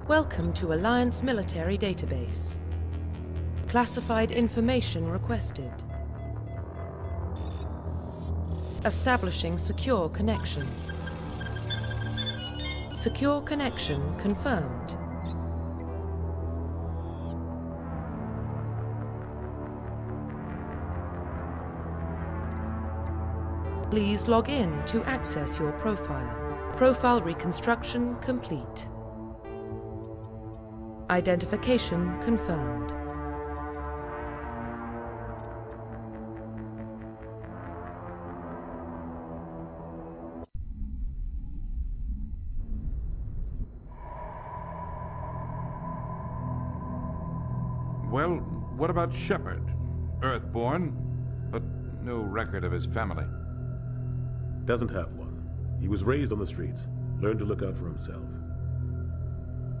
Welcome to Alliance Military Database. Classified information requested. Establishing secure connection. Secure connection confirmed. Please log in to access your profile. Profile reconstruction complete. Identification confirmed. Well, what about Shepard? Earthborn, but no record of his family. Doesn't have one. He was raised on the streets, learned to look out for himself.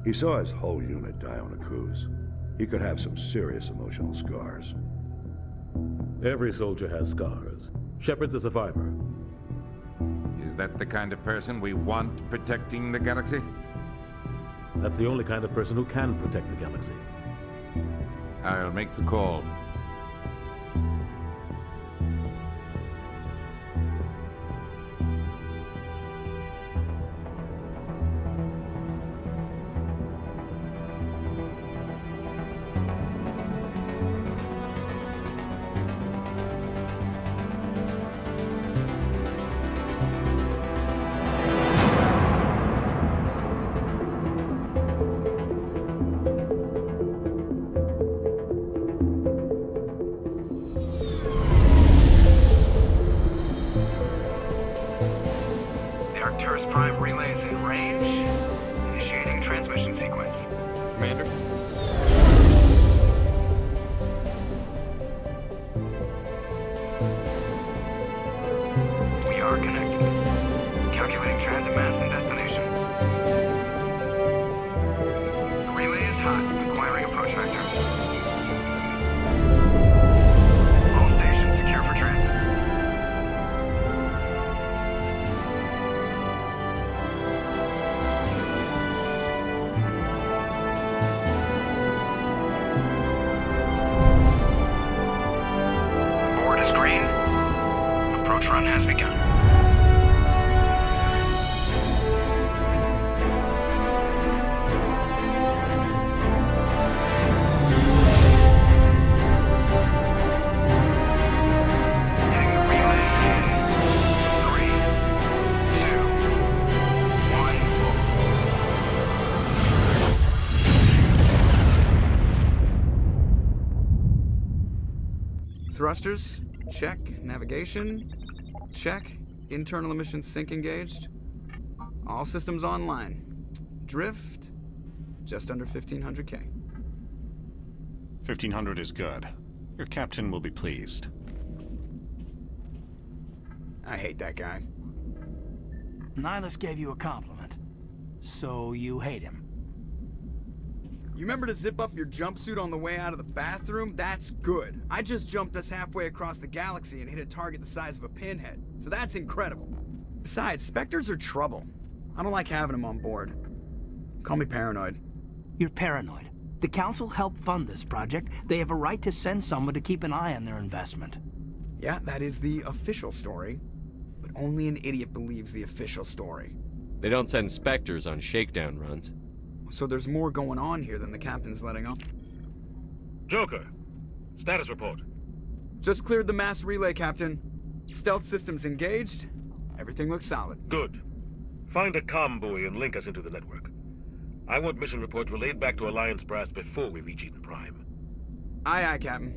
He saw his whole unit die on a cruise. He could have some serious emotional scars. Every soldier has scars. Shepard's a survivor. Is that the kind of person we want protecting the galaxy? That's the only kind of person who can protect the galaxy. I'll make the call. Prime relays in range. Initiating transmission sequence. Commander? We are connected. Calculating transit mass and destination. The relay is hot, requiring approach vector. All stations secure for transit. Green. Approach run has begun. Hitting the relay in 3, 2, 1. Thrusters. Check. Navigation. Check. Internal emissions sync engaged. All systems online. Drift. Just under 1500K. 1500 is good. Your captain will be pleased. I hate that guy. Nihilus gave you a compliment. So you hate him. You remember to zip up your jumpsuit on the way out of the bathroom? That's good. I just jumped us halfway across the galaxy and hit a target the size of a pinhead. So that's incredible. Besides, Spectres are trouble. I don't like having them on board. Call me paranoid. You're paranoid. The Council helped fund this project. They have a right to send someone to keep an eye on their investment. Yeah, that is the official story. But only an idiot believes the official story. They don't send Spectres on shakedown runs. So there's more going on here than the captain's letting on. Joker, status report. Just cleared the mass relay, Captain. Stealth systems engaged. Everything looks solid. Good. Find a comm buoy and link us into the network. I want mission reports relayed back to Alliance brass before we reach Eden Prime. Aye, aye, Captain.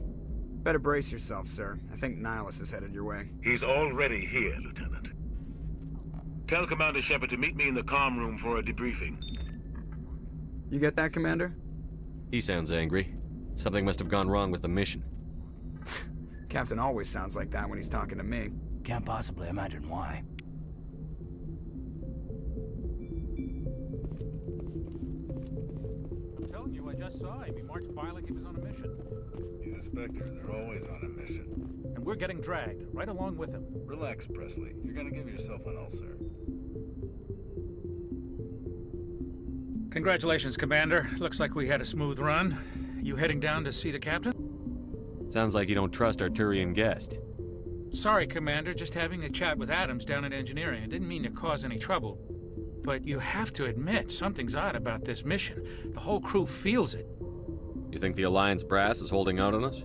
Better brace yourself, sir. I think Nihilus is headed your way. He's already here, Lieutenant. Tell Commander Shepard to meet me in the comm room for a debriefing. You get that, Commander? He sounds angry. Something must have gone wrong with the mission. Captain always sounds like that when he's talking to me. Can't possibly imagine why. I'm telling you, I just saw him. He marched by like he was on a mission. He's a Spectre. They're always on a mission. And we're getting dragged, right along with him. Relax, Presley. You're gonna give yourself an ulcer. Congratulations, Commander. Looks like we had a smooth run. You heading down to see the captain? Sounds like you don't trust our Turian guest. Sorry, Commander. Just having a chat with Adams down at engineering. I didn't mean to cause any trouble. But you have to admit, something's odd about this mission. The whole crew feels it. You think the Alliance brass is holding out on us?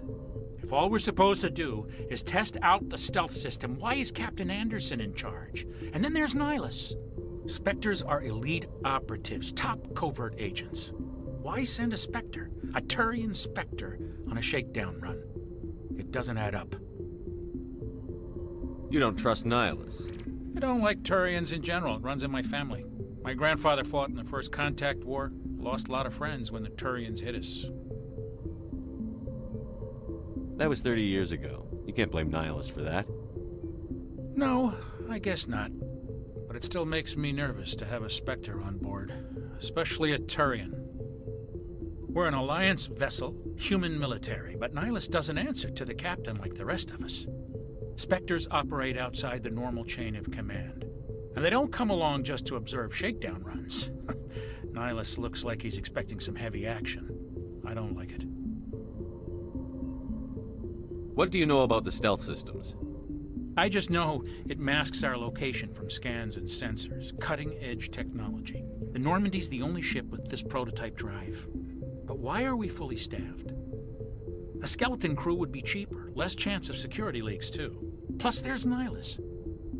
If all we're supposed to do is test out the stealth system, why is Captain Anderson in charge? And then there's Nihilus. Spectres are elite operatives, top covert agents. Why send a Spectre, a Turian Spectre, on a shakedown run? It doesn't add up. You don't trust Nihilus? I don't like Turians in general. It runs in my family. My grandfather fought in the First Contact War. Lost a lot of friends when the Turians hit us. That was 30 years ago. You can't blame Nihilus for that. No, I guess not. But it still makes me nervous to have a Spectre on board. Especially a Turian. We're an Alliance vessel, human military, but Nihilus doesn't answer to the captain like the rest of us. Spectres operate outside the normal chain of command. And they don't come along just to observe shakedown runs. Nihilus looks like he's expecting some heavy action. I don't like it. What do you know about the stealth systems? I just know it masks our location from scans and sensors. Cutting-edge technology. The Normandy's the only ship with this prototype drive. But why are we fully staffed? A skeleton crew would be cheaper. Less chance of security leaks, too. Plus, there's Nihilus.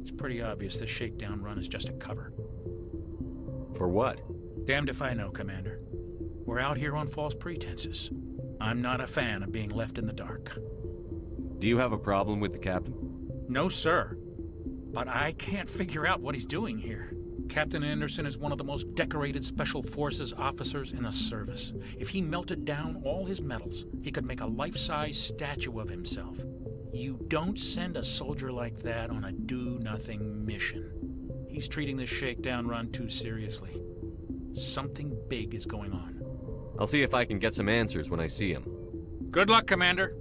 It's pretty obvious this shakedown run is just a cover. For what? Damned if I know, Commander. We're out here on false pretenses. I'm not a fan of being left in the dark. Do you have a problem with the captain? No, sir. But I can't figure out what he's doing here. Captain Anderson is one of the most decorated Special Forces officers in the service. If he melted down all his medals, he could make a life-size statue of himself. You don't send a soldier like that on a do-nothing mission. He's treating this shakedown run too seriously. Something big is going on. I'll see if I can get some answers when I see him. Good luck, Commander.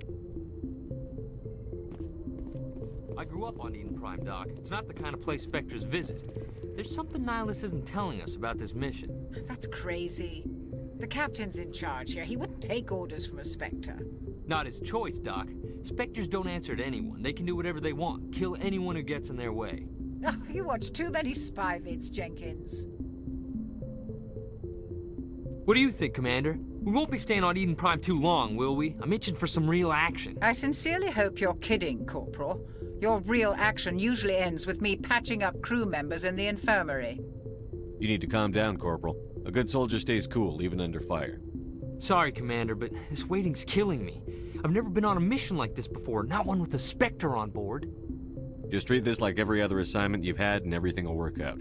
I grew up on Eden Prime, Doc. It's not the kind of place Spectres visit. There's something Nihilus isn't telling us about this mission. That's crazy. The captain's in charge here. He wouldn't take orders from a Spectre. Not his choice, Doc. Spectres don't answer to anyone. They can do whatever they want. Kill anyone who gets in their way. Oh, you watch too many spy vids, Jenkins. What do you think, Commander? We won't be staying on Eden Prime too long, will we? I'm itching for some real action. I sincerely hope you're kidding, Corporal. Your real action usually ends with me patching up crew members in the infirmary. You need to calm down, Corporal. A good soldier stays cool, even under fire. Sorry, Commander, but this waiting's killing me. I've never been on a mission like this before, not one with a Spectre on board. Just treat this like every other assignment you've had and everything will work out.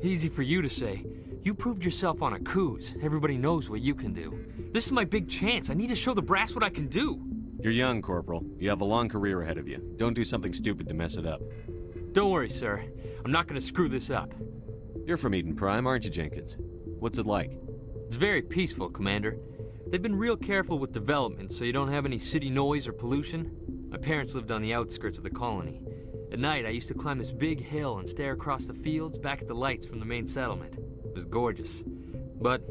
Easy for you to say. You proved yourself on a cruise. Everybody knows what you can do. This is my big chance. I need to show the brass what I can do. You're young, Corporal. You have a long career ahead of you. Don't do something stupid to mess it up. Don't worry, sir. I'm not gonna screw this up. You're from Eden Prime, aren't you, Jenkins? What's it like? It's very peaceful, Commander. They've been real careful with development, so you don't have any city noise or pollution. My parents lived on the outskirts of the colony. At night, I used to climb this big hill and stare across the fields back at the lights from the main settlement. It was gorgeous. But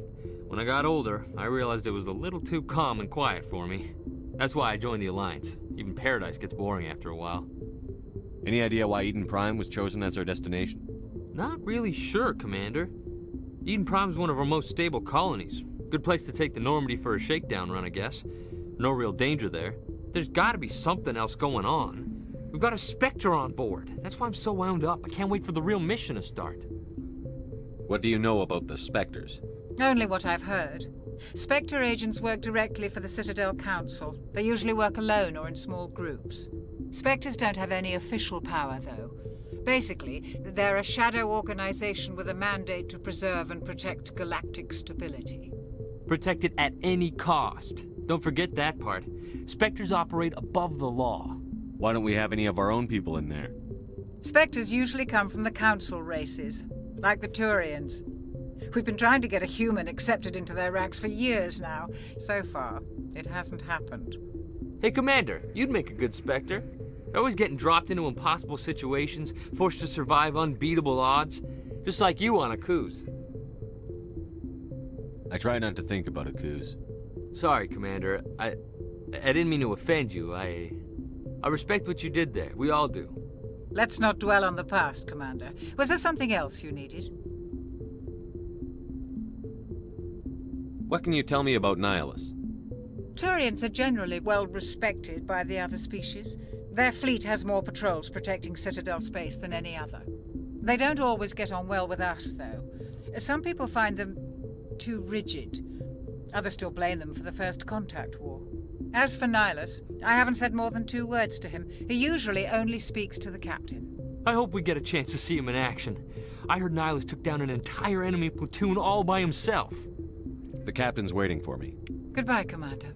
when I got older, I realized it was a little too calm and quiet for me. That's why I joined the Alliance. Even Paradise gets boring after a while. Any idea why Eden Prime was chosen as our destination? Not really sure, Commander. Eden Prime's one of our most stable colonies. Good place to take the Normandy for a shakedown run, I guess. No real danger there. There's gotta be something else going on. We've got a Spectre on board. That's why I'm so wound up. I can't wait for the real mission to start. What do you know about the Spectres? Only what I've heard. Spectre agents work directly for the Citadel Council. They usually work alone or in small groups. Spectres don't have any official power, though. Basically, they're a shadow organization with a mandate to preserve and protect galactic stability. Protect it at any cost. Don't forget that part. Spectres operate above the law. Why don't we have any of our own people in there? Spectres usually come from the Council races, like the Turians. We've been trying to get a human accepted into their ranks for years now. So far, it hasn't happened. Hey, Commander, you'd make a good Spectre. They're always getting dropped into impossible situations, forced to survive unbeatable odds, just like you on a cruise. I try not to think about it, Coos. Sorry, Commander. I didn't mean to offend you. I respect what you did there. We all do. Let's not dwell on the past, Commander. Was there something else you needed? What can you tell me about Nihilus? Turians are generally well respected by the other species. Their fleet has more patrols protecting Citadel space than any other. They don't always get on well with us, though. Some people find them too rigid. Others still blame them for the First Contact War. As for Nihilus, I haven't said more than 2 words to him. He usually only speaks to the captain. I hope we get a chance to see him in action. I heard Nihilus took down an entire enemy platoon all by himself. The captain's waiting for me. Goodbye, Commander.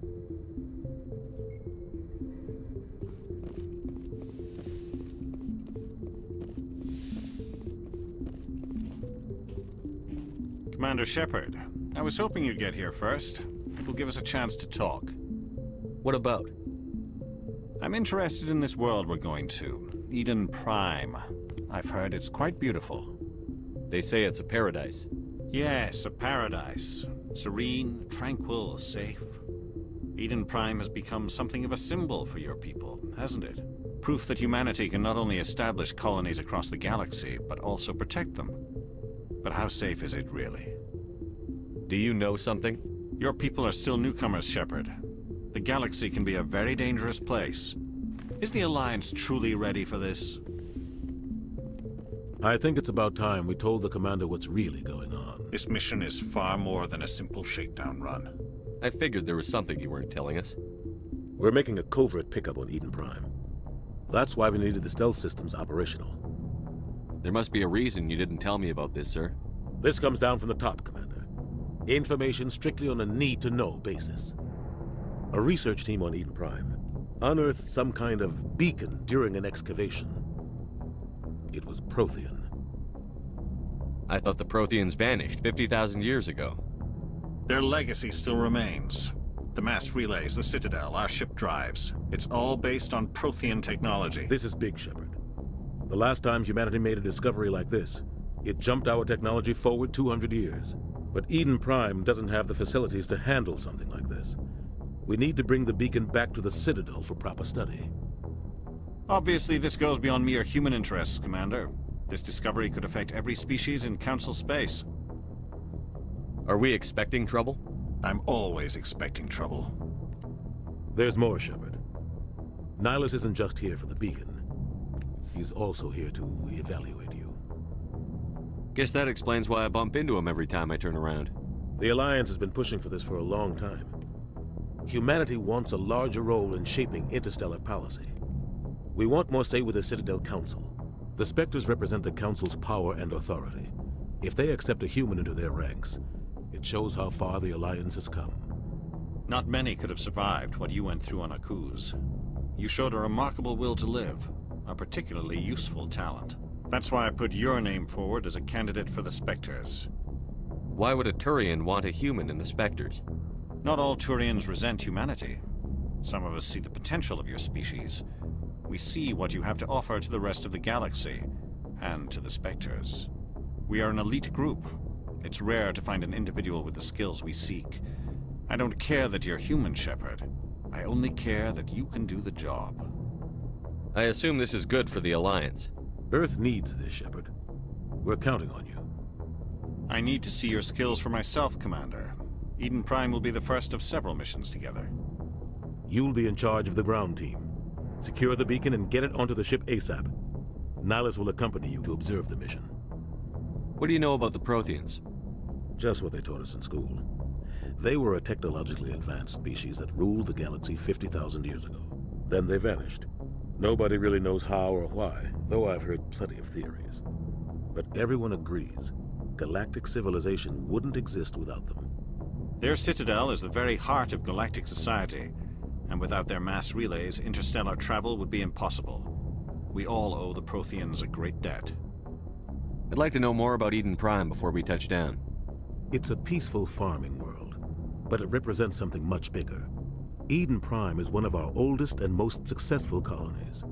Commander Shepard, I was hoping you'd get here first. It will give us a chance to talk. What about? I'm interested in this world we're going to, Eden Prime. I've heard it's quite beautiful. They say it's a paradise. Yes, a paradise. Serene, tranquil, safe. Eden Prime has become something of a symbol for your people, hasn't it? Proof that humanity can not only establish colonies across the galaxy, but also protect them. But how safe is it, really? Do you know something? Your people are still newcomers, Shepard. The galaxy can be a very dangerous place. Is the Alliance truly ready for this? I think it's about time we told the Commander what's really going on. This mission is far more than a simple shakedown run. I figured there was something you weren't telling us. We're making a covert pickup on Eden Prime. That's why we needed the stealth systems operational. There must be a reason you didn't tell me about this, sir. This comes down from the top, Commander. Information strictly on a need-to-know basis. A research team on Eden Prime unearthed some kind of beacon during an excavation. It was Prothean. I thought the Protheans vanished 50,000 years ago. Their legacy still remains. The mass relays, the Citadel, our ship drives. It's all based on Prothean technology. This is big, Shepard. The last time humanity made a discovery like this, it jumped our technology forward 200 years. But Eden Prime doesn't have the facilities to handle something like this. We need to bring the beacon back to the Citadel for proper study. Obviously, this goes beyond mere human interests, Commander. This discovery could affect every species in Council space. Are we expecting trouble? I'm always expecting trouble. There's more, Shepard. Nihilus isn't just here for the beacon. He's also here to evaluate you. Guess that explains why I bump into him every time I turn around. The Alliance has been pushing for this for a long time. Humanity wants a larger role in shaping interstellar policy. We want more say with the Citadel Council. The Spectres represent the Council's power and authority. If they accept a human into their ranks, it shows how far the Alliance has come. Not many could have survived what you went through on Akuz. You showed a remarkable will to live, a particularly useful talent. That's why I put your name forward as a candidate for the Spectres. Why would a Turian want a human in the Spectres? Not all Turians resent humanity. Some of us see the potential of your species. We see what you have to offer to the rest of the galaxy, and to the Spectres. We are an elite group. It's rare to find an individual with the skills we seek. I don't care that you're human, Shepard. I only care that you can do the job. I assume this is good for the Alliance. Earth needs this, Shepard. We're counting on you. I need to see your skills for myself, Commander. Eden Prime will be the first of several missions together. You'll be in charge of the ground team. Secure the beacon and get it onto the ship ASAP. Nihilus will accompany you to observe the mission. What do you know about the Protheans? Just what they taught us in school. They were a technologically advanced species that ruled the galaxy 50,000 years ago. Then they vanished. Nobody really knows how or why, though I've heard plenty of theories. But everyone agrees, galactic civilization wouldn't exist without them. Their citadel is the very heart of galactic society, and without their mass relays, interstellar travel would be impossible. We all owe the Protheans a great debt. I'd like to know more about Eden Prime before we touch down. It's a peaceful farming world, but it represents something much bigger. Eden Prime is one of our oldest and most successful colonies.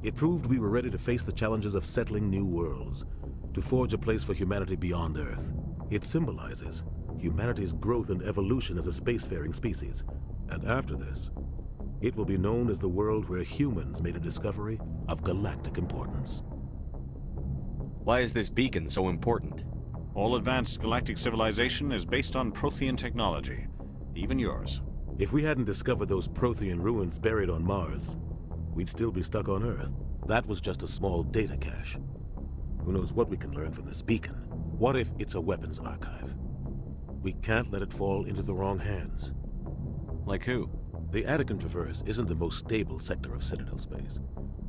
It proved we were ready to face the challenges of settling new worlds, to forge a place for humanity beyond Earth. It symbolizes humanity's growth and evolution as a spacefaring species. And after this, it will be known as the world where humans made a discovery of galactic importance. Why is this beacon so important? All advanced galactic civilization is based on Prothean technology, even yours. If we hadn't discovered those Prothean ruins buried on Mars, we'd still be stuck on Earth. That was just a small data cache. Who knows what we can learn from this beacon? What if it's a weapons archive? We can't let it fall into the wrong hands. Like who? The Attican Traverse isn't the most stable sector of Citadel space.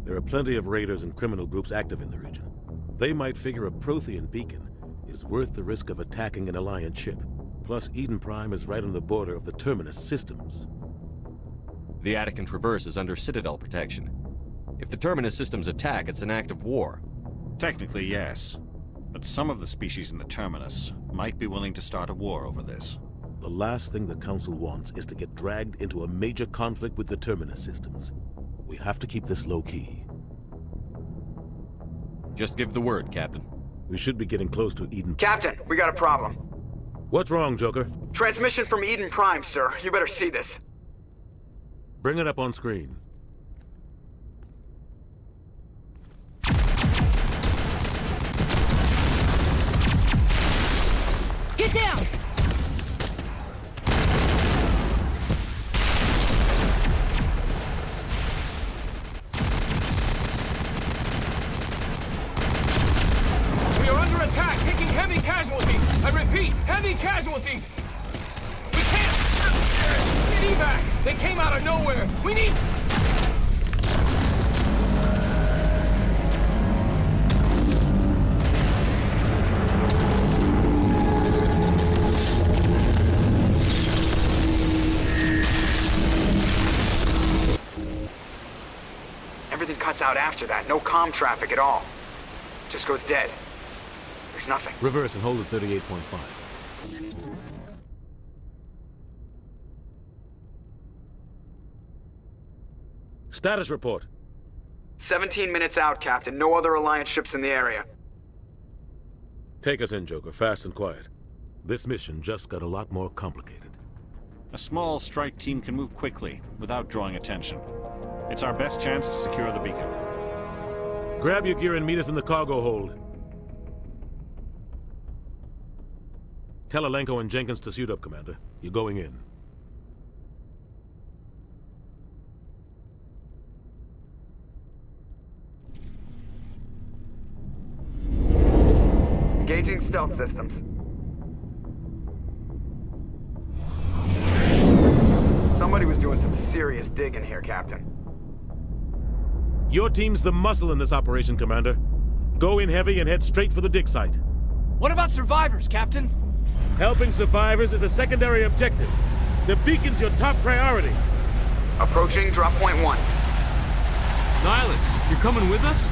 There are plenty of raiders and criminal groups active in the region. They might figure a Prothean beacon is worth the risk of attacking an Alliance ship. Plus, Eden Prime is right on the border of the Terminus systems. The Attican Traverse is under Citadel protection. If the Terminus systems attack, it's an act of war. Technically, yes. But some of the species in the Terminus might be willing to start a war over this. The last thing the Council wants is to get dragged into a major conflict with the Terminus systems. We have to keep this low-key. Just give the word, Captain. We should be getting close to Eden. Captain, we got a problem. What's wrong, Joker? Transmission from Eden Prime, sir. You better see this. Bring it up on screen. Get down! We are under attack, taking heavy casualties. I repeat, heavy casualties. We can't get evac. They came out of nowhere. We need... Everything cuts out after that. No comm traffic at all. Just goes dead. There's nothing. Reverse and hold at 38.5. Status report. 17 minutes out, Captain. No other Alliance ships in the area. Take us in, Joker, fast and quiet. This mission just got a lot more complicated. A small strike team can move quickly, without drawing attention. It's our best chance to secure the beacon. Grab your gear and meet us in the cargo hold. Tell Alenko and Jenkins to suit up, Commander. You're going in. Engaging stealth systems. Somebody was doing some serious digging here, Captain. Your team's the muscle in this operation, Commander. Go in heavy and head straight for the dig site. What about survivors, Captain? Helping survivors is a secondary objective. The beacon's your top priority. Approaching drop point 1. Nihilus, you're coming with us?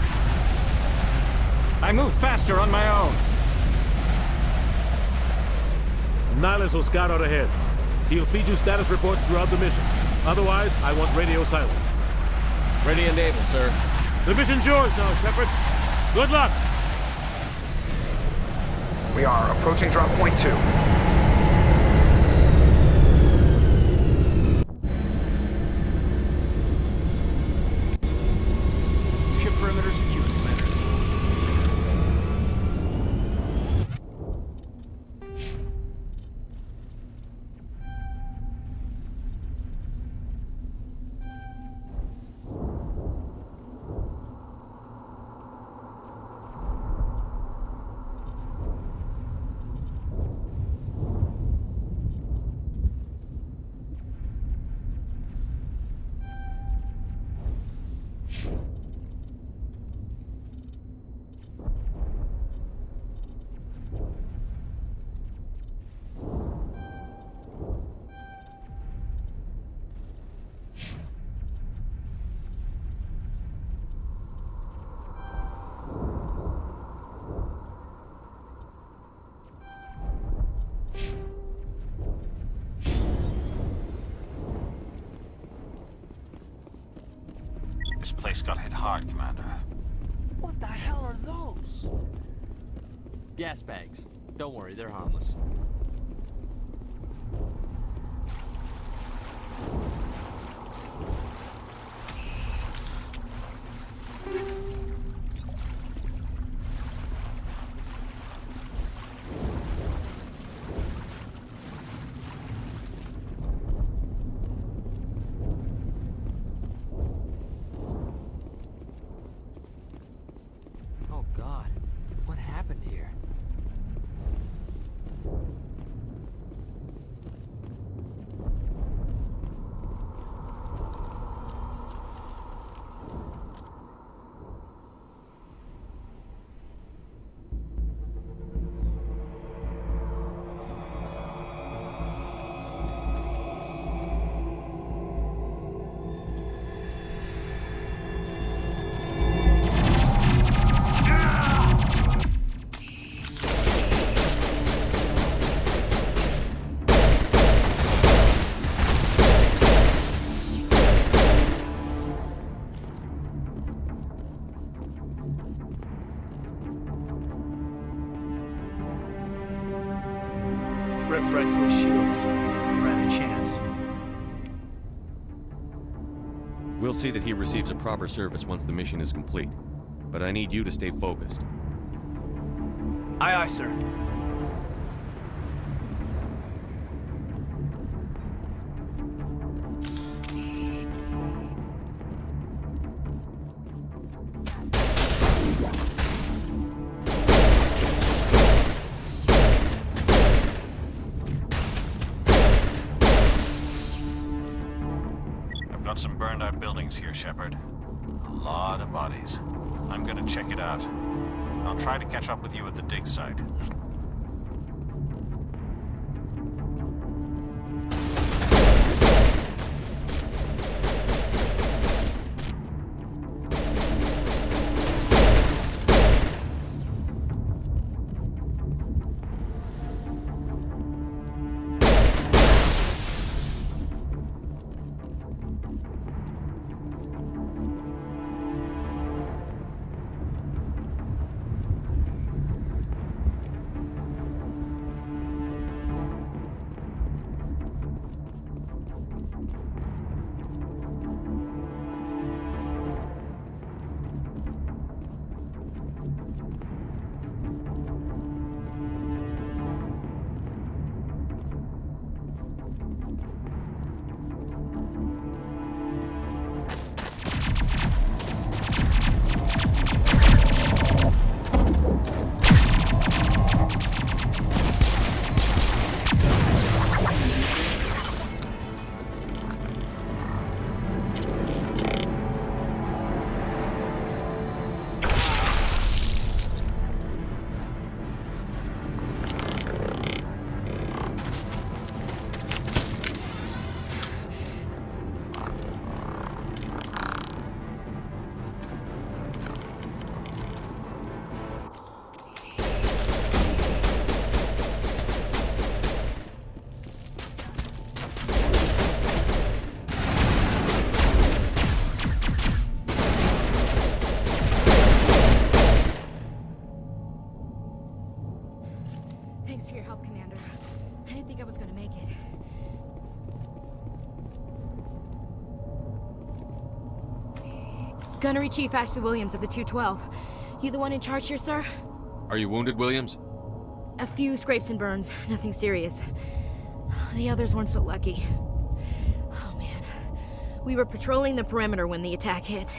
I move faster on my own. Nihilus will scout out ahead. He'll feed you status reports throughout the mission. Otherwise, I want radio silence. Ready and able, sir. The mission's yours now, Shepard. Good luck! We are approaching drop point 2. Ship perimeter secure, Commander. This place got hit hard, Commander. What the hell are those? Gas bags. Don't worry, they're harmless. Ripped right through his shields. Never had a chance. We'll see that he receives a proper service once the mission is complete. But I need you to stay focused. Aye, aye, sir. I've got some burned out buildings here, Shepard. A lot of bodies. I'm gonna check it out. I'll try to catch up with you at the dig site. Thanks for your help, Commander. I didn't think I was gonna make it. Gunnery Chief Ashley Williams of the 212. You the one in charge here, sir? Are you wounded, Williams? A few scrapes and burns, nothing serious. The others weren't so lucky. Oh man. We were patrolling the perimeter when the attack hit.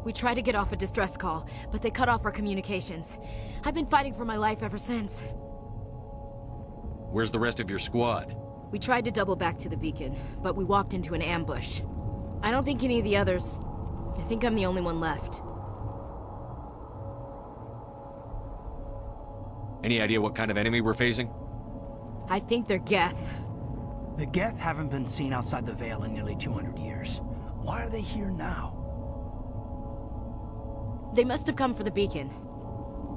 We tried to get off a distress call, but they cut off our communications. I've been fighting for my life ever since. Where's the rest of your squad? We tried to double back to the beacon, but we walked into an ambush. I don't think any of the others... I think I'm the only one left. Any idea what kind of enemy we're facing? I think they're Geth. The Geth haven't been seen outside the Veil in nearly 200 years. Why are they here now? They must have come for the beacon.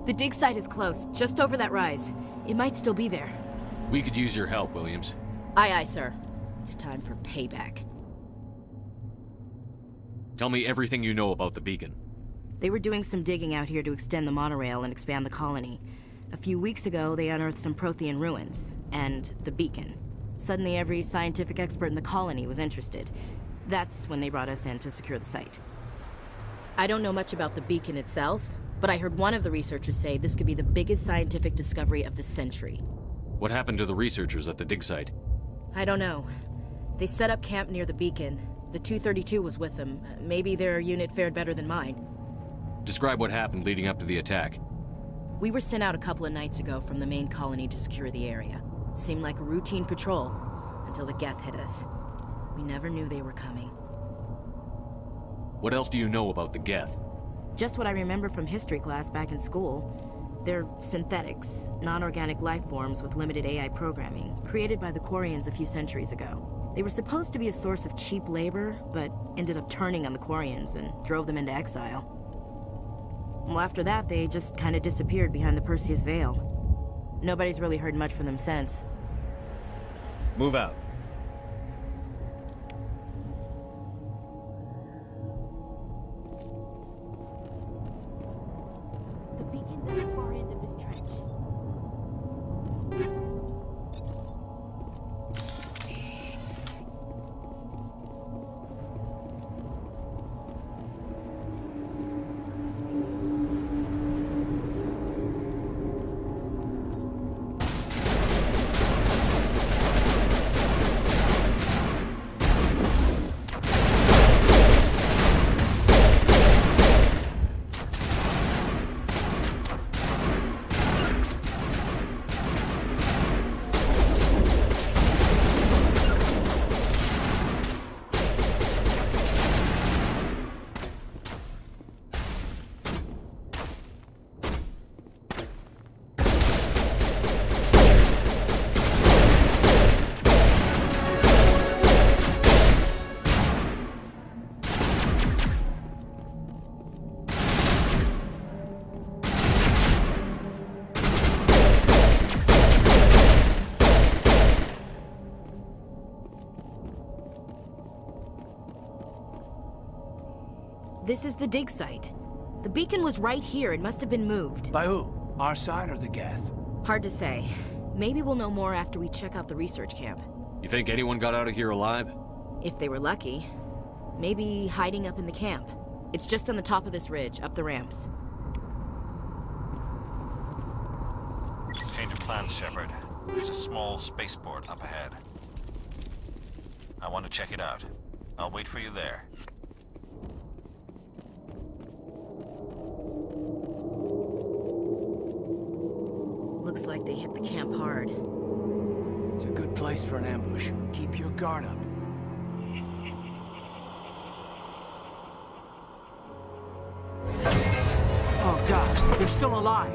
The dig site is close, just over that rise. It might still be there. We could use your help, Williams. Aye, aye, sir. It's time for payback. Tell me everything you know about the beacon. They were doing some digging out here to extend the monorail and expand the colony. A few weeks ago, they unearthed some Prothean ruins, and the beacon. Suddenly, every scientific expert in the colony was interested. That's when they brought us in to secure the site. I don't know much about the beacon itself, but I heard one of the researchers say this could be the biggest scientific discovery of the century. What happened to the researchers at the dig site? I don't know. They set up camp near the beacon. The 232 was with them. Maybe their unit fared better than mine. Describe what happened leading up to the attack. We were sent out a couple of nights ago from the main colony to secure the area. Seemed like a routine patrol, until the Geth hit us. We never knew they were coming. What else do you know about the Geth? Just what I remember from history class back in school. They're synthetics, non-organic life forms with limited AI programming, created by the Quarians a few centuries ago. They were supposed to be a source of cheap labor, but ended up turning on the Quarians and drove them into exile. Well, after that, they just kind of disappeared behind the Perseus Veil. Nobody's really heard much from them since. Move out. The beacon's at the far end of this trench. This is the dig site. The beacon was right here. It must have been moved. By who? Our side or the Geth? Hard to say. Maybe we'll know more after we check out the research camp. You think anyone got out of here alive? If they were lucky. Maybe hiding up in the camp. It's just on the top of this ridge, up the ramps. Change of plans, Shepard. There's a small spaceport up ahead. I want to check it out. I'll wait for you there. Looks like they hit the camp hard. It's a good place for an ambush. Keep your guard up. Oh God, they're still alive.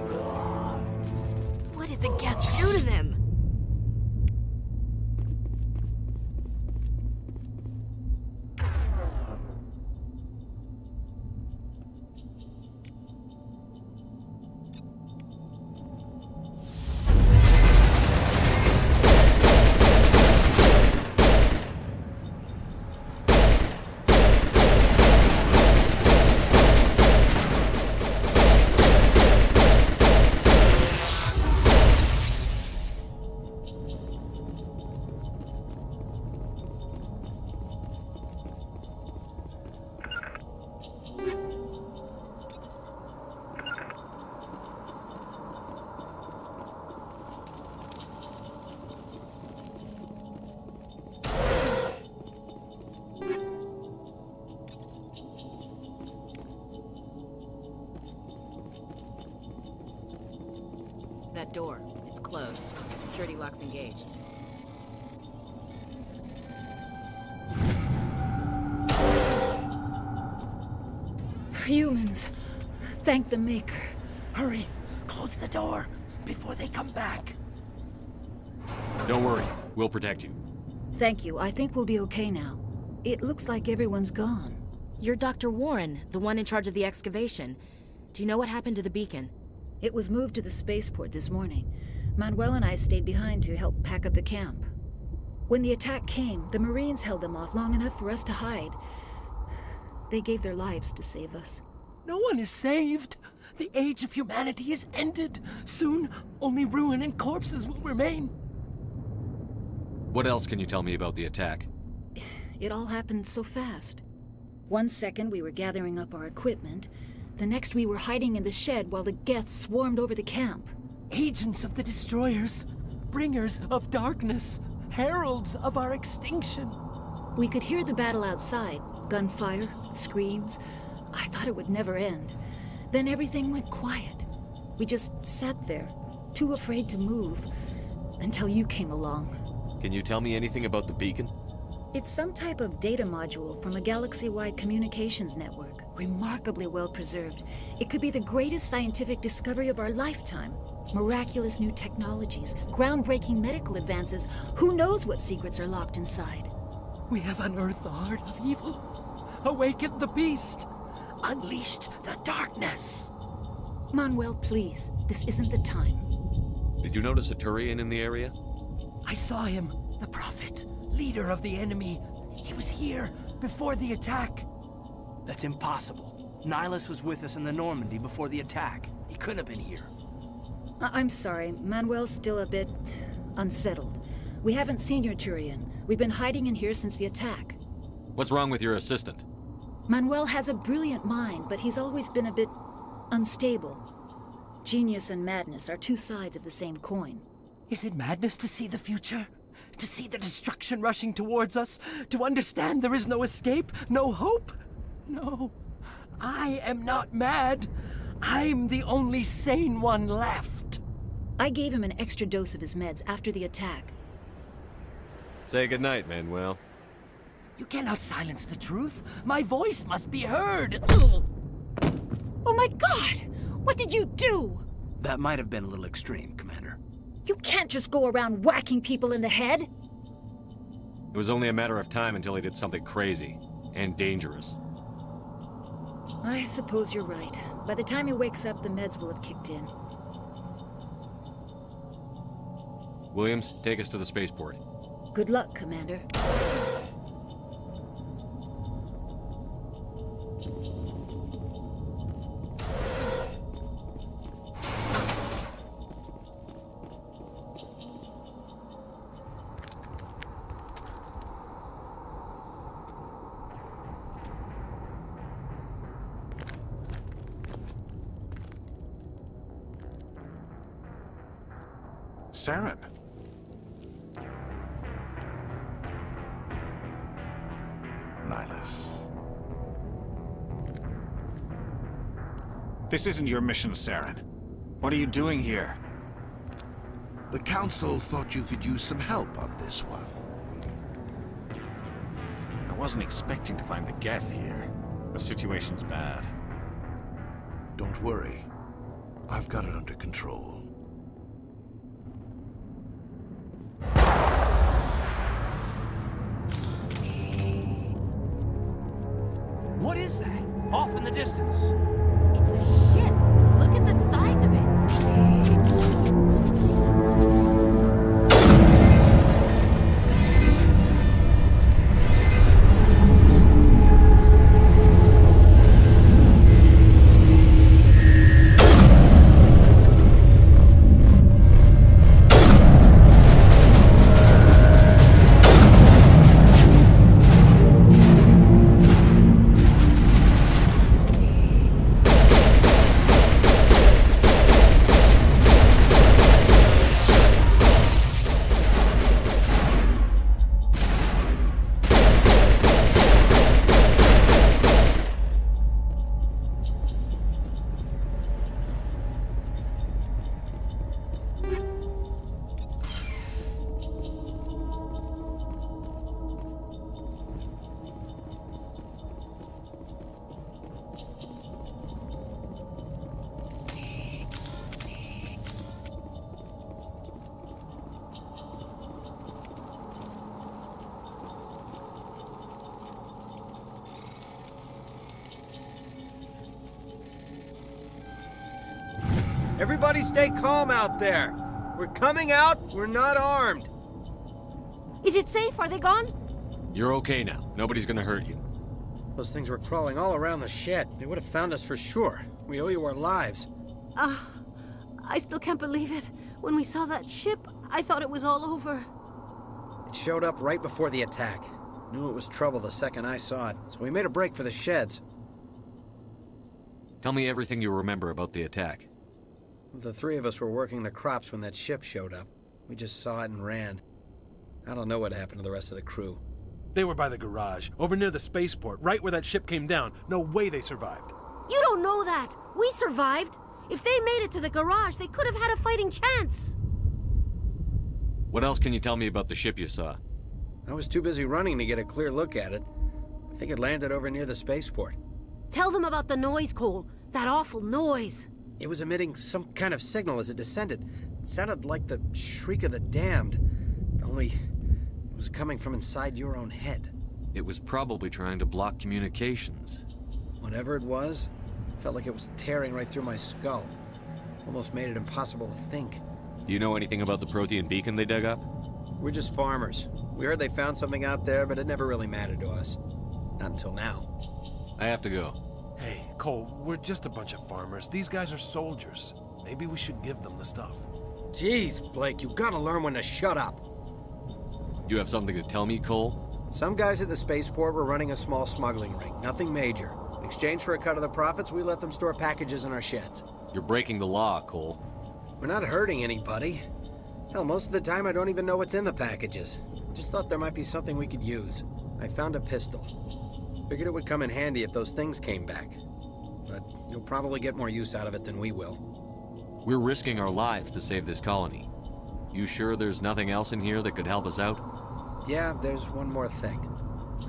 What did the Geth do to them? That door. It's closed. Security lock's engaged. Humans. Thank the Maker. Hurry! Close the door before they come back. Don't worry. We'll protect you. Thank you. I think we'll be okay now. It looks like everyone's gone. You're Dr. Warren, the one in charge of the excavation. Do you know what happened to the beacon? It was moved to the spaceport this morning. Manuel and I stayed behind to help pack up the camp. When the attack came, the Marines held them off long enough for us to hide. They gave their lives to save us. No one is saved. The age of humanity is ended. Soon, only ruin and corpses will remain. What else can you tell me about the attack? It all happened so fast. 1 second we were gathering up our equipment. The next we were hiding in the shed while the Geth swarmed over the camp. Agents of the Destroyers, bringers of darkness, heralds of our extinction. We could hear the battle outside. Gunfire, screams. I thought it would never end. Then everything went quiet. We just sat there, too afraid to move, until you came along. Can you tell me anything about the beacon? It's some type of data module from a galaxy-wide communications network. Remarkably well preserved. It could be the greatest scientific discovery of our lifetime. Miraculous new technologies, groundbreaking medical advances. Who knows what secrets are locked inside? We have unearthed the heart of evil, awakened the beast, unleashed the darkness. Manuel, please. This isn't the time. Did you notice a Turian in the area? I saw him, the Prophet, leader of the enemy. He was here before the attack. That's impossible. Nihilus was with us in the Normandy before the attack. He couldn't have been here. I'm sorry. Manuel's still a bit unsettled. We haven't seen your Turian. We've been hiding in here since the attack. What's wrong with your assistant? Manuel has a brilliant mind, but he's always been a bit unstable. Genius and madness are two sides of the same coin. Is it madness to see the future? To see the destruction rushing towards us? To understand there is no escape? No hope? No. I am not mad. I'm the only sane one left. I gave him an extra dose of his meds after the attack. Say goodnight, Manuel. You cannot silence the truth. My voice must be heard. Oh my God! What did you do? That might have been a little extreme, Commander. You can't just go around whacking people in the head. It was only a matter of time until he did something crazy and dangerous. I suppose you're right. By the time he wakes up, the meds will have kicked in. Williams, take us to the spaceport. Good luck, Commander. Saren. Nihilus. This isn't your mission, Saren. What are you doing here? The Council thought you could use some help on this one. I wasn't expecting to find the Geth here. The situation's bad. Don't worry. I've got it under control. What is that? Off in the distance. It's a ship. Look at the size of it. Everybody stay calm out there. We're coming out, we're not armed. Is it safe? Are they gone? You're okay now. Nobody's gonna hurt you. Those things were crawling all around the shed. They would have found us for sure. We owe you our lives. I still can't believe it. When we saw that ship, I thought it was all over. It showed up right before the attack. Knew it was trouble the second I saw it, so we made a break for the sheds. Tell me everything you remember about the attack. The three of us were working the crops when that ship showed up. We just saw it and ran. I don't know what happened to the rest of the crew. They were by the garage, over near the spaceport, right where that ship came down. No way they survived. You don't know that. We survived. If they made it to the garage, they could have had a fighting chance. What else can you tell me about the ship you saw? I was too busy running to get a clear look at it. I think it landed over near the spaceport. Tell them about the noise, Cole. That awful noise. It was emitting some kind of signal as it descended. It sounded like the shriek of the damned, only it was coming from inside your own head. It was probably trying to block communications. Whatever it was, felt like it was tearing right through my skull. Almost made it impossible to think. Do you know anything about the Protean beacon they dug up? We're just farmers. We heard they found something out there, but it never really mattered to us. Not until now. I have to go. Hey, Cole, we're just a bunch of farmers. These guys are soldiers. Maybe we should give them the stuff. Jeez, Blake, you gotta learn when to shut up. You have something to tell me, Cole? Some guys at the spaceport were running a small smuggling ring. Nothing major. In exchange for a cut of the profits, we let them store packages in our sheds. You're breaking the law, Cole. We're not hurting anybody. Hell, most of the time I don't even know what's in the packages. Just thought there might be something we could use. I found a pistol. Figured it would come in handy if those things came back. But you'll probably get more use out of it than we will. We're risking our lives to save this colony. You sure there's nothing else in here that could help us out? Yeah, there's one more thing.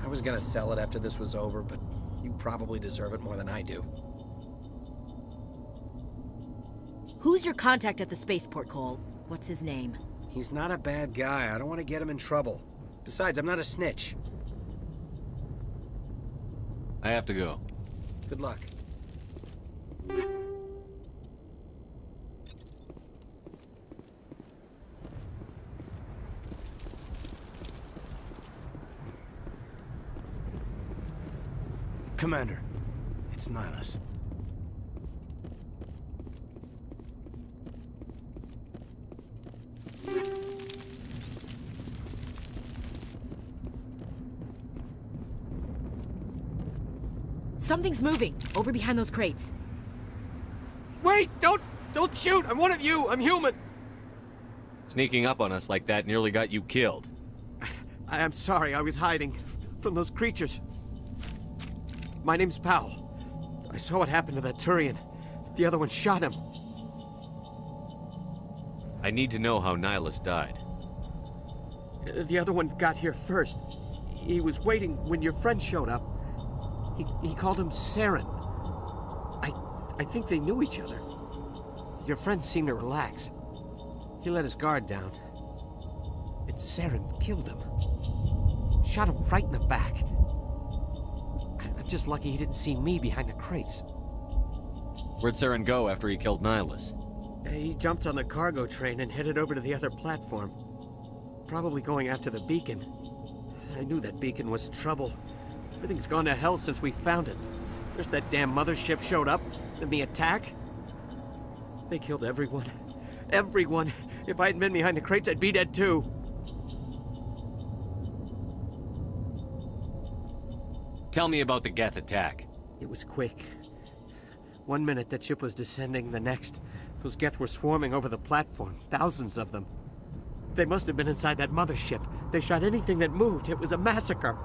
I was gonna sell it after this was over, but you probably deserve it more than I do. Who's your contact at the spaceport, Cole? What's his name? He's not a bad guy. I don't want to get him in trouble. Besides, I'm not a snitch. I have to go. Good luck. Commander, it's Nihilus. Something's moving, over behind those crates. Wait! Don't shoot! I'm one of you! I'm human! Sneaking up on us like that nearly got you killed. I'm sorry, I was hiding from those creatures. My name's Powell. I saw what happened to that Turian. The other one shot him. I need to know how Nihilus died. The other one got here first. He was waiting when your friend showed up. He called him Saren. I think they knew each other. Your friend seemed to relax. He let his guard down. And Saren killed him. Shot him right in the back. I'm just lucky he didn't see me behind the crates. Where'd Saren go after he killed Nihilus? He jumped on the cargo train and headed over to the other platform. Probably going after the beacon. I knew that beacon was trouble. Everything's gone to hell since we found it. There's that damn mothership showed up, and the attack. They killed everyone. Everyone. If I hadn't been behind the crates, I'd be dead too. Tell me about the Geth attack. It was quick. 1 minute that ship was descending, the next, those Geth were swarming over the platform. Thousands of them. They must have been inside that mothership. They shot anything that moved. It was a massacre.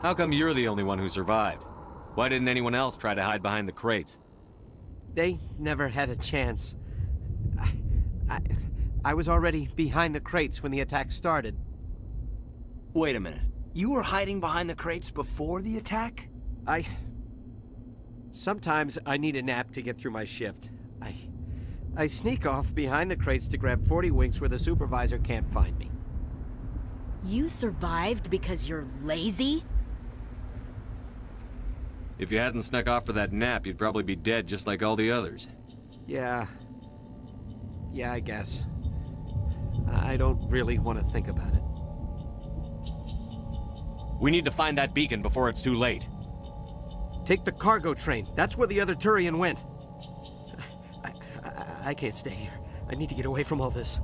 How come you're the only one who survived? Why didn't anyone else try to hide behind the crates? They never had a chance. I was already behind the crates when the attack started. Wait a minute. You were hiding behind the crates before the attack? Sometimes I need a nap to get through my shift. I sneak off behind the crates to grab 40 winks where the supervisor can't find me. You survived because you're lazy? If you hadn't snuck off for that nap, you'd probably be dead just like all the others. Yeah, I guess. I don't really want to think about it. We need to find that beacon before it's too late. Take the cargo train. That's where the other Turian went. I can't stay here. I need to get away from all this.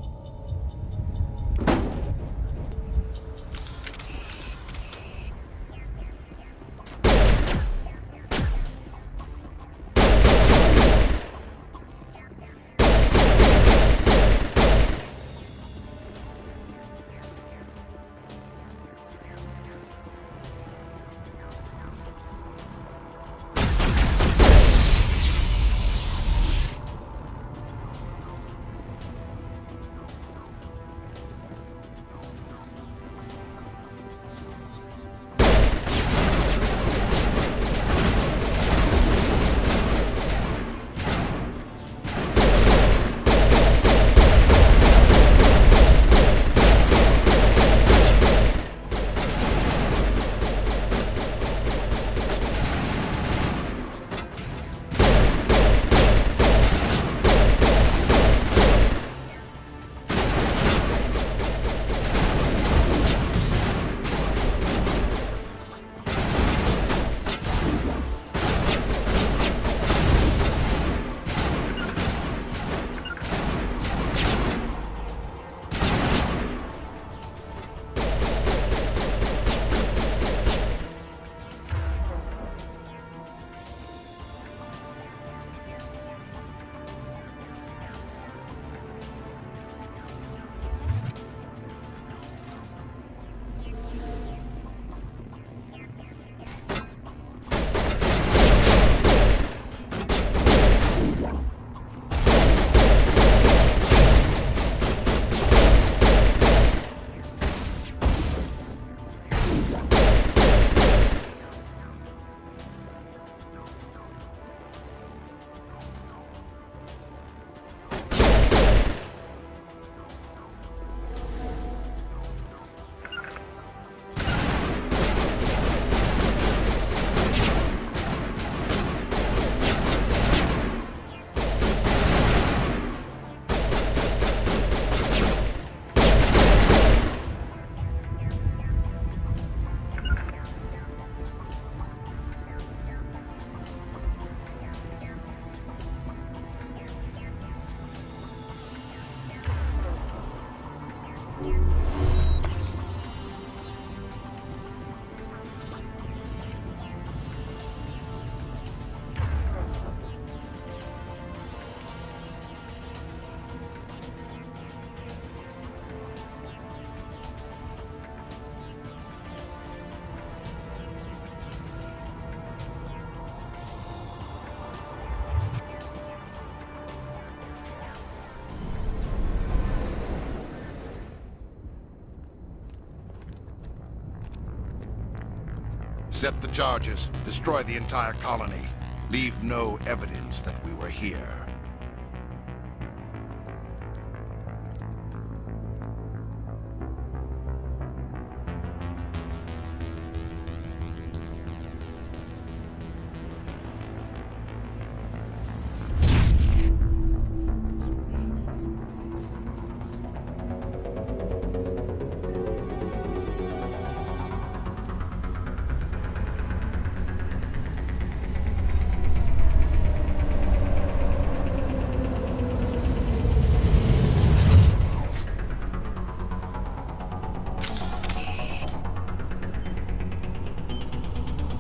Set the charges. Destroy the entire colony. Leave no evidence that we were here.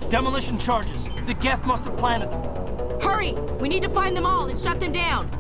Demolition charges. The Geth must have planted them. Hurry! We need to find them all and shut them down!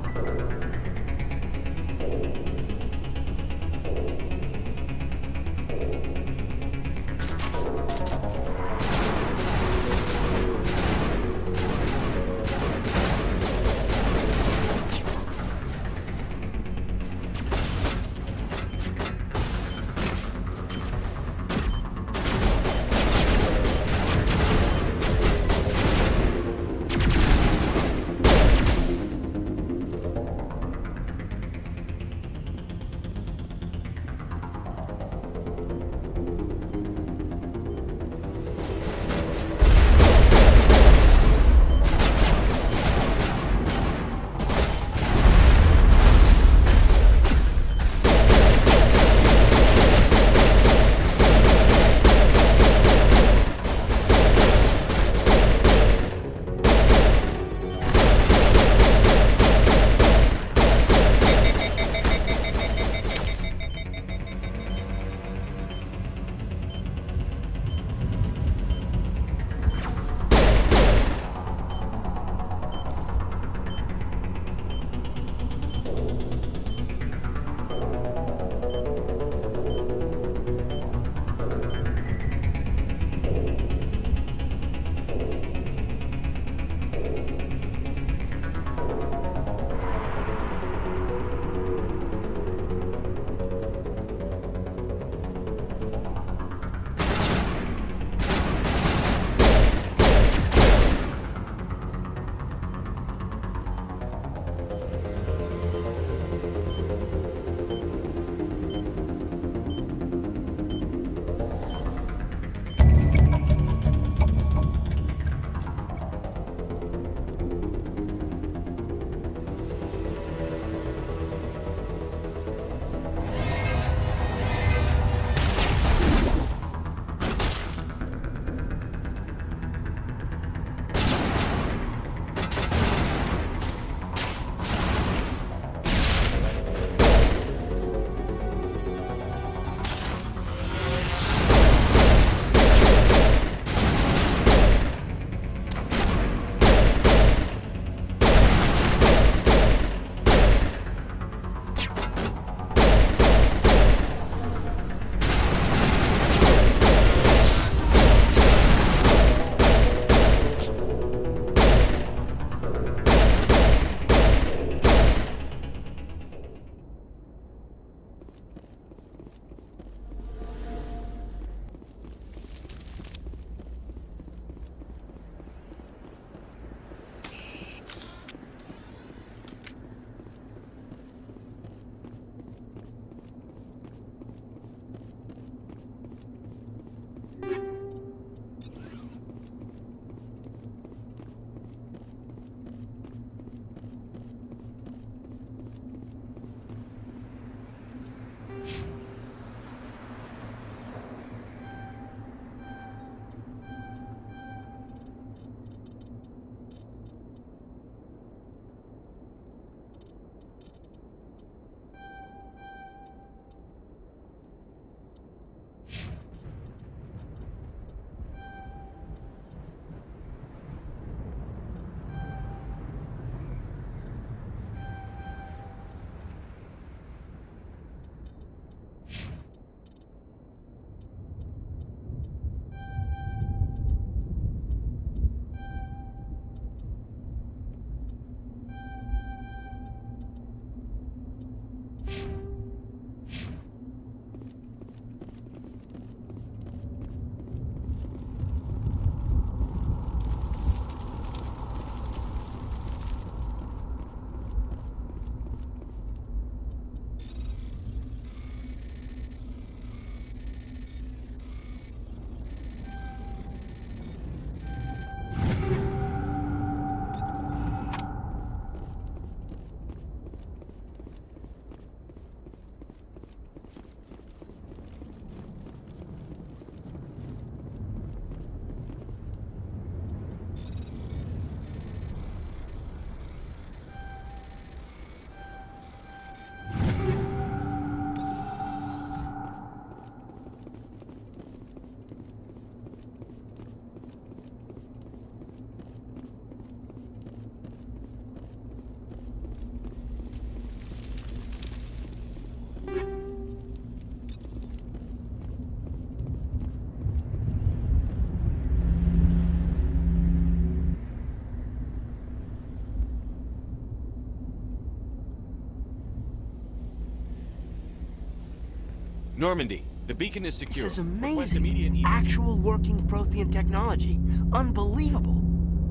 Normandy, the beacon is secure. This is amazing. Actual working Prothean technology. Unbelievable.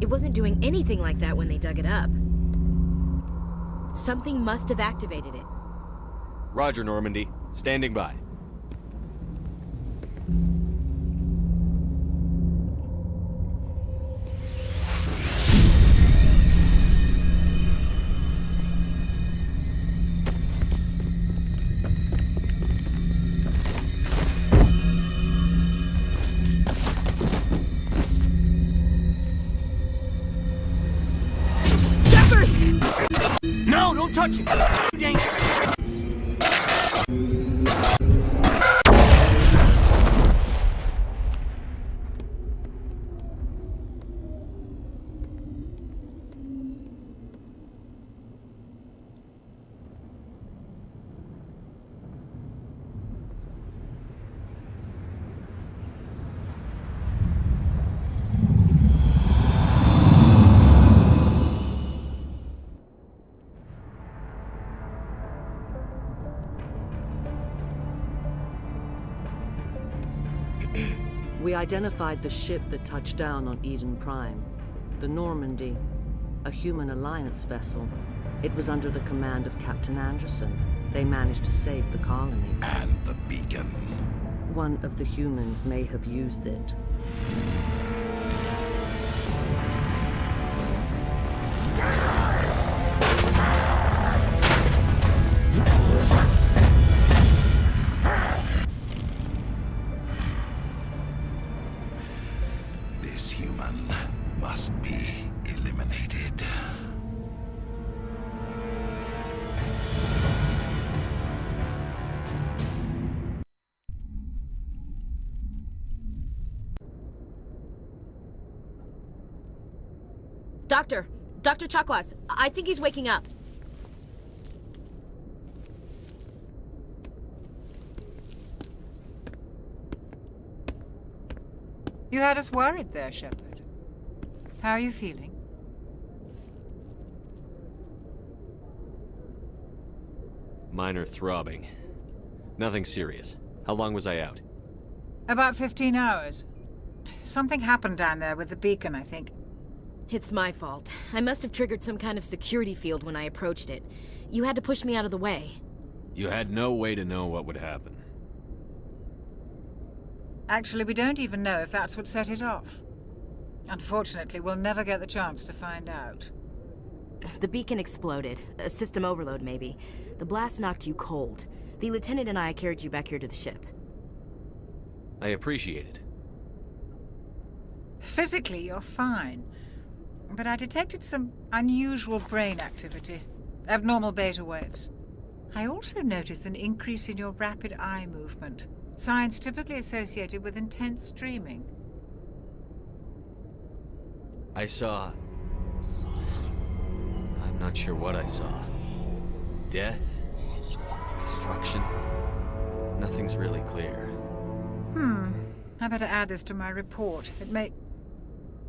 It wasn't doing anything like that when they dug it up. Something must have activated it. Roger, Normandy. Standing by. No, don't touch him! We identified the ship that touched down on Eden Prime. The Normandy, a human alliance vessel. It was under the command of Captain Anderson. They managed to save the colony. And the beacon. One of the humans may have used it. This human must be eliminated. Dr. Chakwas, I think he's waking up. You had us worried there, Shepard. How are you feeling? Minor throbbing. Nothing serious. How long was I out? About 15 hours. Something happened down there with the beacon, I think. It's my fault. I must have triggered some kind of security field when I approached it. You had to push me out of the way. You had no way to know what would happen. Actually, we don't even know if that's what set it off. Unfortunately, we'll never get the chance to find out. The beacon exploded. A system overload, maybe. The blast knocked you cold. The lieutenant and I carried you back here to the ship. I appreciate it. Physically, you're fine. But I detected some unusual brain activity. Abnormal beta waves. I also noticed an increase in your rapid eye movement. Signs typically associated with intense dreaming. I saw... I'm not sure what I saw. Death? Destruction? Nothing's really clear. I better add this to my report. It may...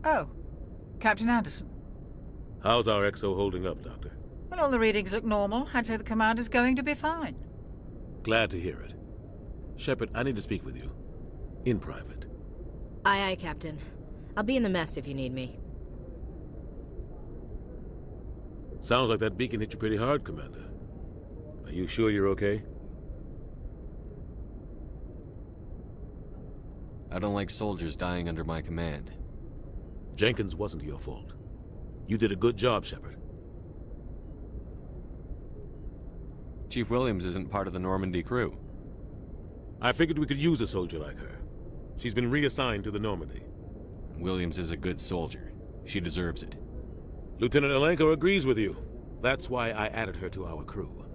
Oh, Captain Anderson. How's our XO holding up, Doctor? Well, all the readings look normal. I'd say the commander's going to be fine. Glad to hear it. Shepard, I need to speak with you. In private. Aye, Captain. I'll be in the mess if you need me. Sounds like that beacon hit you pretty hard, Commander. Are you sure you're okay? I don't like soldiers dying under my command. Jenkins wasn't your fault. You did a good job, Shepard. Chief Williams isn't part of the Normandy crew. I figured we could use a soldier like her. She's been reassigned to the Normandy. Williams is a good soldier. She deserves it. Lieutenant Alenko agrees with you. That's why I added her to our crew.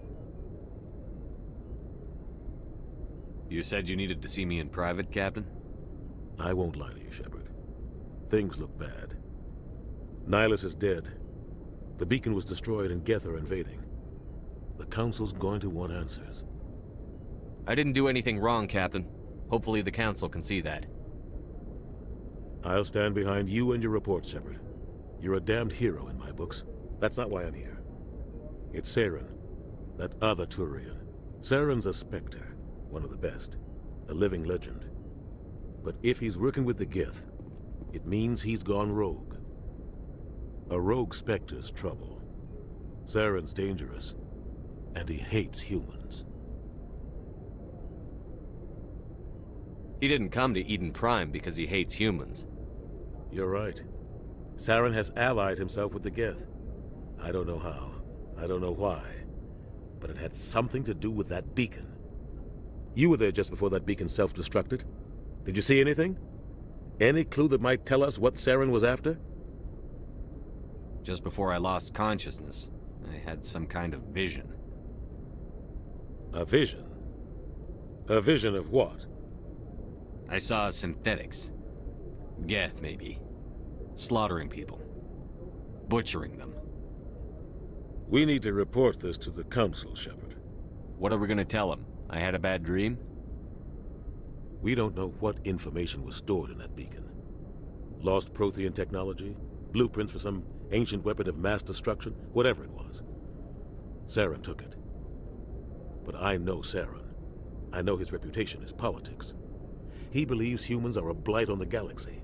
You said you needed to see me in private, Captain? I won't lie to you, Shepard. Things look bad. Nihilus is dead. The beacon was destroyed and Geth are invading. The Council's going to want answers. I didn't do anything wrong, Captain. Hopefully the Council can see that. I'll stand behind you and your report, Shepard. You're a damned hero in my books. That's not why I'm here. It's Saren, that other Turian. Saren's a Spectre. one of the best, a living legend. But if he's working with the Geth, it means he's gone rogue. A rogue Spectre's trouble. Saren's dangerous, and he hates humans. He didn't come to Eden Prime because he hates humans. You're right. Saren has allied himself with the Geth. I don't know how. I don't know why. But it had something to do with that beacon. You were there just before that beacon self-destructed. Did you see anything? Any clue that might tell us what Saren was after? Just before I lost consciousness, I had some kind of vision. A vision? A vision of what? I saw synthetics. Geth, maybe. Slaughtering people. Butchering them. We need to report this to the Council, Shepard. What are we gonna tell them? I had a bad dream? We don't know what information was stored in that beacon. Lost Prothean technology? Blueprints for some ancient weapon of mass destruction? Whatever it was. Saren took it. But I know Saren. I know his reputation is politics. He believes humans are a blight on the galaxy.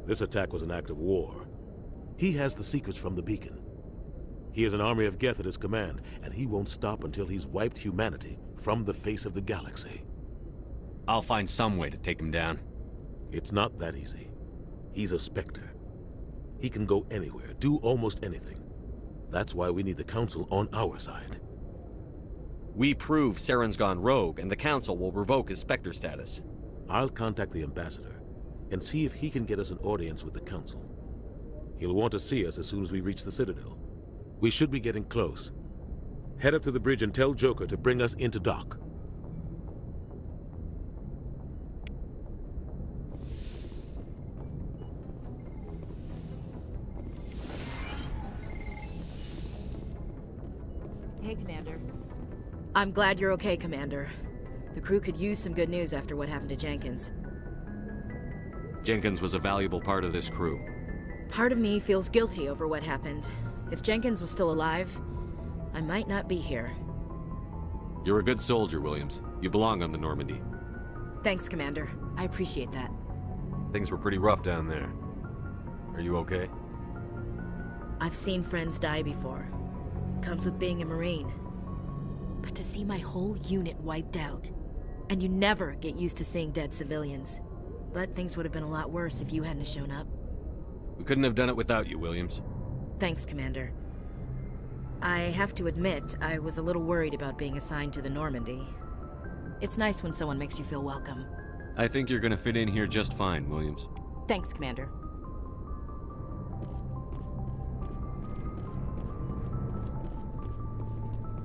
This attack was an act of war. He has the secrets from the beacon. He has an army of Geth at his command, and he won't stop until he's wiped humanity from the face of the galaxy. I'll find some way to take him down. It's not that easy. He's a Spectre. He can go anywhere, do almost anything. That's why we need the Council on our side. We prove Saren's gone rogue, and the Council will revoke his Spectre status. I'll contact the Ambassador and see if he can get us an audience with the Council. He'll want to see us as soon as we reach the Citadel. We should be getting close. Head up to the bridge and tell Joker to bring us into dock. Hey, Commander. I'm glad you're okay, Commander. The crew could use some good news after what happened to Jenkins. Jenkins was a valuable part of this crew. Part of me feels guilty over what happened. If Jenkins was still alive, I might not be here. You're a good soldier, Williams. You belong on the Normandy. Thanks, Commander. I appreciate that. Things were pretty rough down there. Are you okay? I've seen friends die before. Comes with being a Marine. But to see my whole unit wiped out, and you never get used to seeing dead civilians. But things would have been a lot worse if you hadn't shown up. We couldn't have done it without you, Williams. Thanks, Commander. I have to admit, I was a little worried about being assigned to the Normandy. It's nice when someone makes you feel welcome. I think you're gonna fit in here just fine, Williams. Thanks, Commander.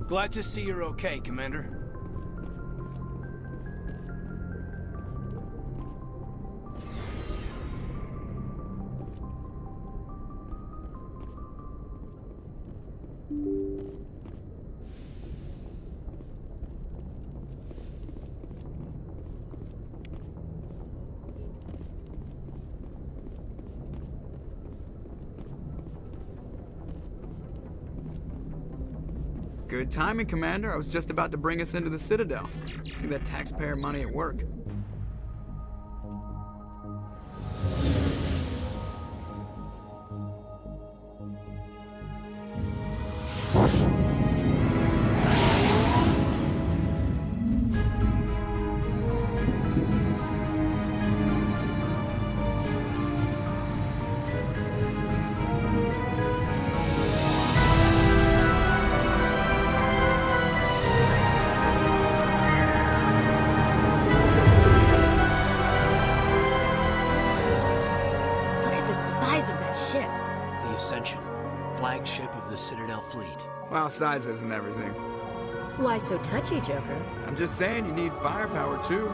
Glad to see you're okay, Commander. Good timing, Commander. I was just about to bring us into the Citadel. See that taxpayer money at work. Flagship of the Citadel fleet. Well, size isn't everything. Why so touchy, Joker? I'm just saying you need firepower, too.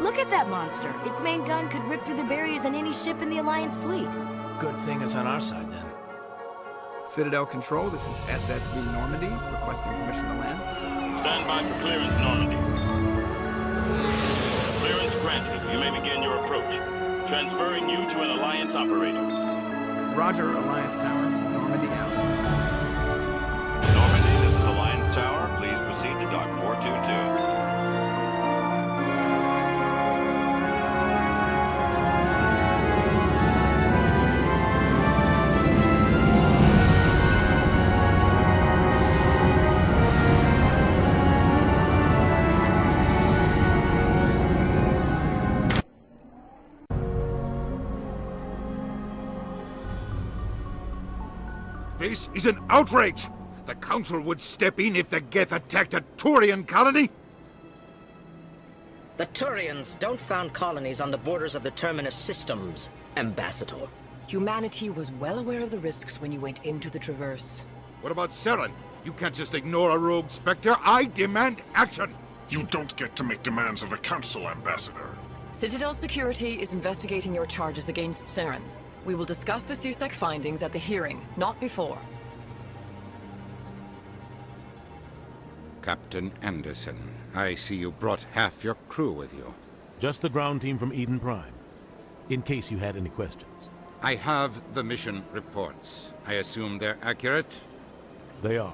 Look at that monster. Its main gun could rip through the barriers in any ship in the Alliance fleet. Good thing it's on our side, then. Citadel Control, this is SSV Normandy, requesting permission to land. Stand by for clearance, Normandy. Clearance granted. You may begin your approach. Transferring you to an Alliance operator. Roger, Alliance Tower. Normandy out. Normandy, this is Alliance Tower. Please proceed to Dock 42. This is an outrage! The Council would step in if the Geth attacked a Turian colony? The Turians don't found colonies on the borders of the Terminus systems, Ambassador. Humanity was well aware of the risks when you went into the Traverse. What about Saren? You can't just ignore a rogue Spectre. I demand action! You don't get to make demands of the Council, Ambassador. Citadel Security is investigating your charges against Saren. We will discuss the CSEC findings at the hearing, not before. Captain Anderson, I see you brought half your crew with you. Just the ground team from Eden Prime, in case you had any questions. I have the mission reports. I assume they're accurate? They are.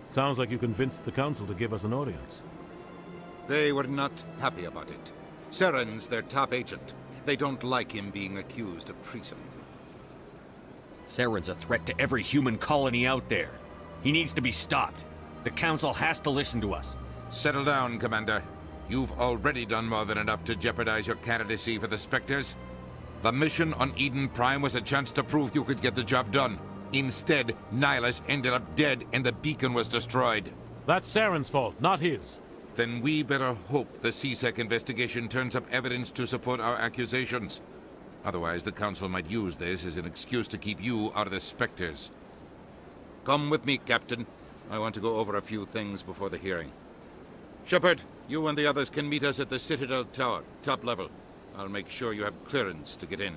Sounds like you convinced the Council to give us an audience. They were not happy about it. Saren's their top agent. They don't like him being accused of treason. Saren's a threat to every human colony out there. He needs to be stopped. The Council has to listen to us. Settle down, Commander. You've already done more than enough to jeopardize your candidacy for the Spectres. The mission on Eden Prime was a chance to prove you could get the job done. Instead, Nihilus ended up dead and the beacon was destroyed. That's Saren's fault, not his. Then we better hope the CSEC investigation turns up evidence to support our accusations. Otherwise, the Council might use this as an excuse to keep you out of the Spectres. Come with me, Captain. I want to go over a few things before the hearing. Shepard, you and the others can meet us at the Citadel Tower, top level. I'll make sure you have clearance to get in.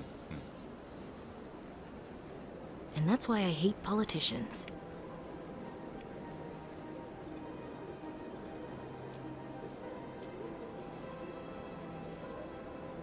And that's why I hate politicians.